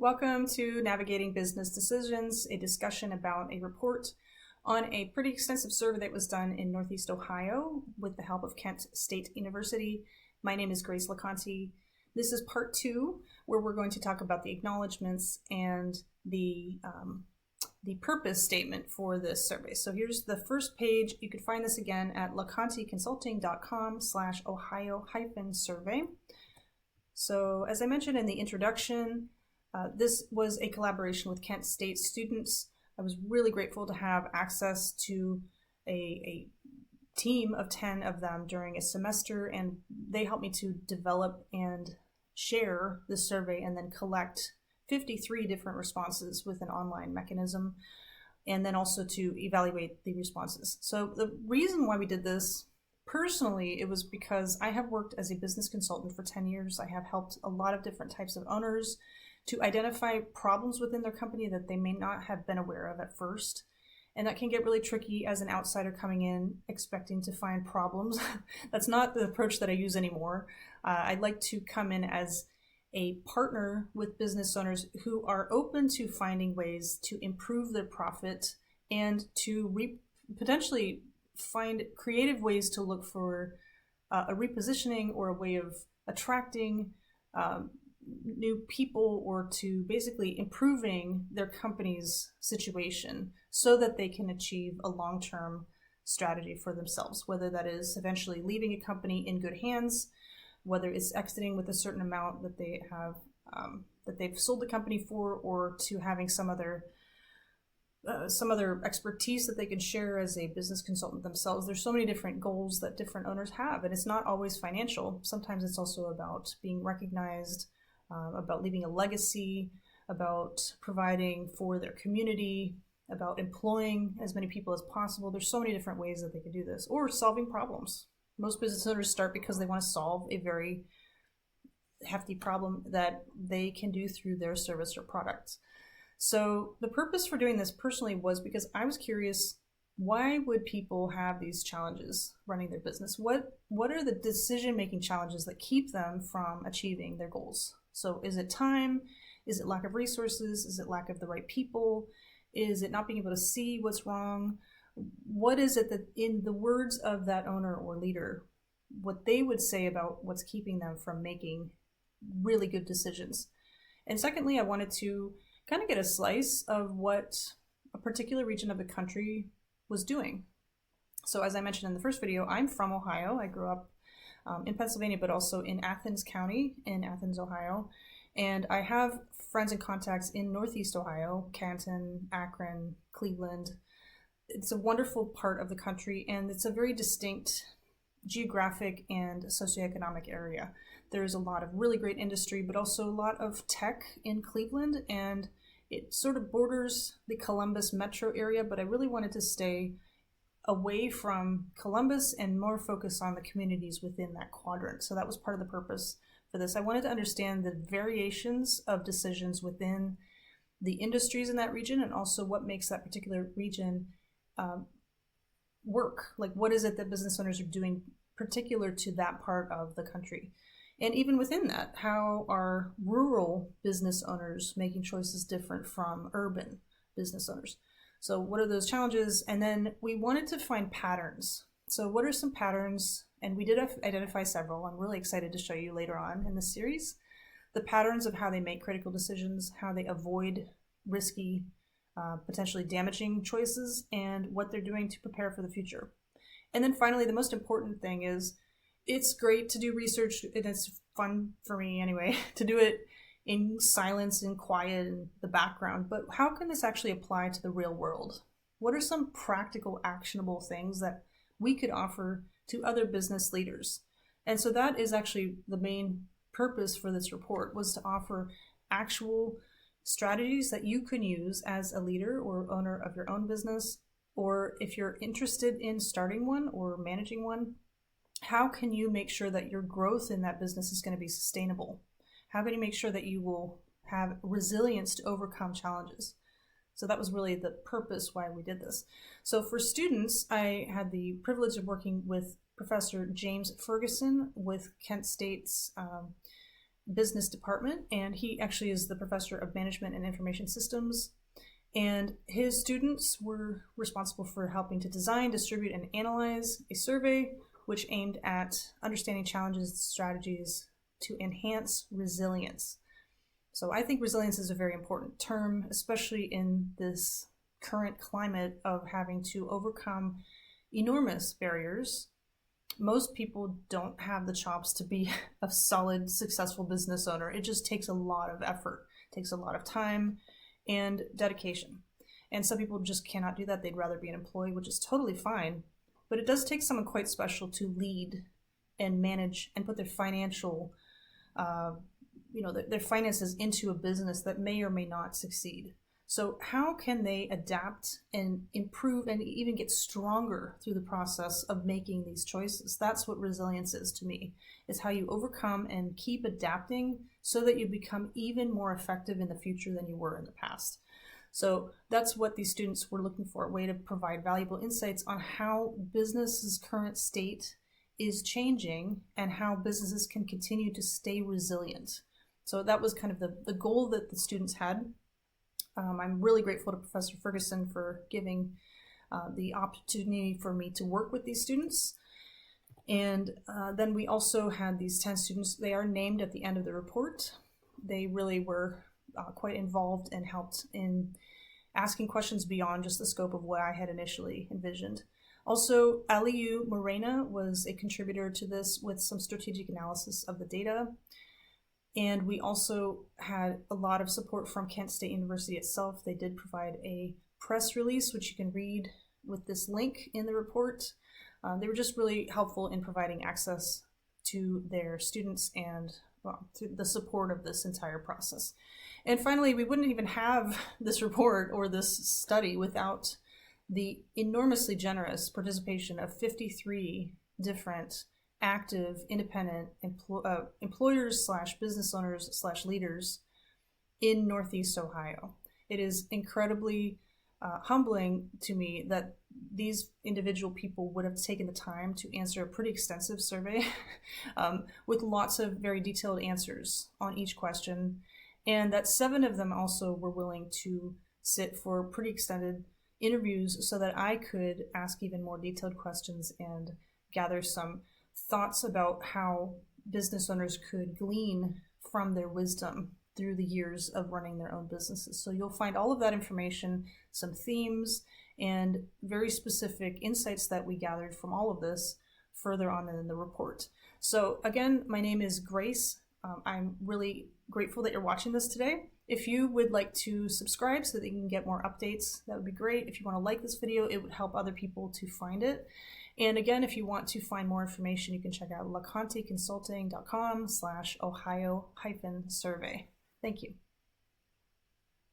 Welcome to Navigating Business Decisions, a discussion about a report on a pretty extensive survey that was done in Northeast Ohio with the help of Kent State University. My name is Grace LaConte. This is part 2, where we're going to talk about the acknowledgments and the purpose statement for this survey. So here's the first page. You can find this again at laconteconsulting.com/Ohio-survey. So as I mentioned in the introduction, this was a collaboration with Kent State students. I was really grateful to have access to a team of 10 of them during a semester, and they helped me to develop and share the survey and then collect 53 different responses with an online mechanism, and then also to evaluate the responses. So the reason why we did this, personally, it was because I have worked as a business consultant for 10 years. I have helped a lot of different types of owners to identify problems within their company that they may not have been aware of at first. And that can get really tricky as an outsider coming in expecting to find problems. That's not the approach that I use anymore. I'd like to come in as a partner with business owners who are open to finding ways to improve their profit and to potentially find creative ways to look for a repositioning or a way of attracting new people, or to basically improving their company's situation so that they can achieve a long-term strategy for themselves, whether that is eventually leaving a company in good hands, whether it's exiting with a certain amount that they have that they've sold the company for, or to having some other expertise that they can share as a business consultant themselves. There's so many different goals that different owners have, and it's not always financial. Sometimes it's also about being recognized, about leaving a legacy, about providing for their community, about employing as many people as possible. There's so many different ways that they can do this, or solving problems. Most business owners start because they want to solve a very hefty problem that they can do through their service or products. So the purpose for doing this personally was because I was curious, why would people have these challenges running their business? What are the decision-making challenges that keep them from achieving their goals? So is it time? Is it lack of resources? Is it lack of the right people? Is it not being able to see what's wrong? What is it that, in the words of that owner or leader, what they would say about what's keeping them from making really good decisions? And secondly, I wanted to kind of get a slice of what a particular region of the country was doing. So as I mentioned in the first video, I'm from Ohio. I grew up in Pennsylvania, but also in Athens County in Athens, Ohio. And I have friends and contacts in Northeast Ohio, Canton, Akron, Cleveland. It's a wonderful part of the country, and it's a very distinct geographic and socioeconomic area. There's a lot of really great industry, but also a lot of tech in Cleveland, and it sort of borders the Columbus metro area, but I really wanted to stay away from Columbus and more focus on the communities within that quadrant. So that was part of the purpose for this. I wanted to understand the variations of decisions within the industries in that region, and also what makes that particular region work. Like, what is it that business owners are doing particular to that part of the country? And even within that, how are rural business owners making choices different from urban business owners? So what are those challenges? And then we wanted to find patterns. So what are some patterns? And we did identify several. I'm really excited to show you later on in the series the patterns of how they make critical decisions, how they avoid risky, potentially damaging choices, and what they're doing to prepare for the future. And then finally, the most important thing is, it's great to do research, and it's fun for me anyway, to do it in silence and quiet in the background, but how can this actually apply to the real world? What are some practical, actionable things that we could offer to other business leaders? And so that is actually the main purpose for this report, was to offer actual strategies that you can use as a leader or owner of your own business, or if you're interested in starting one or managing one. How can you make sure that your growth in that business is going to be sustainable? How can you make sure that you will have resilience to overcome challenges? So that was really the purpose why we did this. So for students, I had the privilege of working with Professor James Ferguson with Kent State's business department, and he actually is the professor of management and information systems. And his students were responsible for helping to design, distribute, and analyze a survey which aimed at understanding challenges and strategies to enhance resilience. So I think resilience is a very important term, especially in this current climate of having to overcome enormous barriers. Most people don't have the chops to be a solid, successful business owner. It just takes a lot of effort, it takes a lot of time and dedication. And some people just cannot do that. They'd rather be an employee, which is totally fine. But it does take someone quite special to lead and manage and put their financial, their finances into a business that may or may not succeed. So how can they adapt and improve and even get stronger through the process of making these choices? That's what resilience is to me. It's how you overcome and keep adapting so that you become even more effective in the future than you were in the past. So that's what these students were looking for, a way to provide valuable insights on how business's current state is changing and how businesses can continue to stay resilient. So that was kind of the goal that the students had. I'm really grateful to Professor Ferguson for giving the opportunity for me to work with these students. And then we also had these 10 students. They are named at the end of the report. They really were quite involved and helped in asking questions beyond just the scope of what I had initially envisioned. Also, Aliyu Morena was a contributor to this with some strategic analysis of the data. And we also had a lot of support from Kent State University itself. They did provide a press release, which you can read with this link in the report. They were just really helpful in providing access to their students and to the support of this entire process. And finally, we wouldn't even have this report or this study without the enormously generous participation of 53 different active, independent employers / business owners / leaders in Northeast Ohio. It is incredibly humbling to me that these individual people would have taken the time to answer a pretty extensive survey with lots of very detailed answers on each question, and that 7 of them also were willing to sit for pretty extended interviews so that I could ask even more detailed questions and gather some thoughts about how business owners could glean from their wisdom through the years of running their own businesses. So you'll find all of that information, some themes, and very specific insights that we gathered from all of this further on in the report. So again, my name is Grace. I'm really grateful that you're watching this today. If you would like to subscribe so that you can get more updates, that would be great. If you want to like this video, it would help other people to find it. And again, if you want to find more information, you can check out laconteconsulting.com/Ohio-survey. Thank you.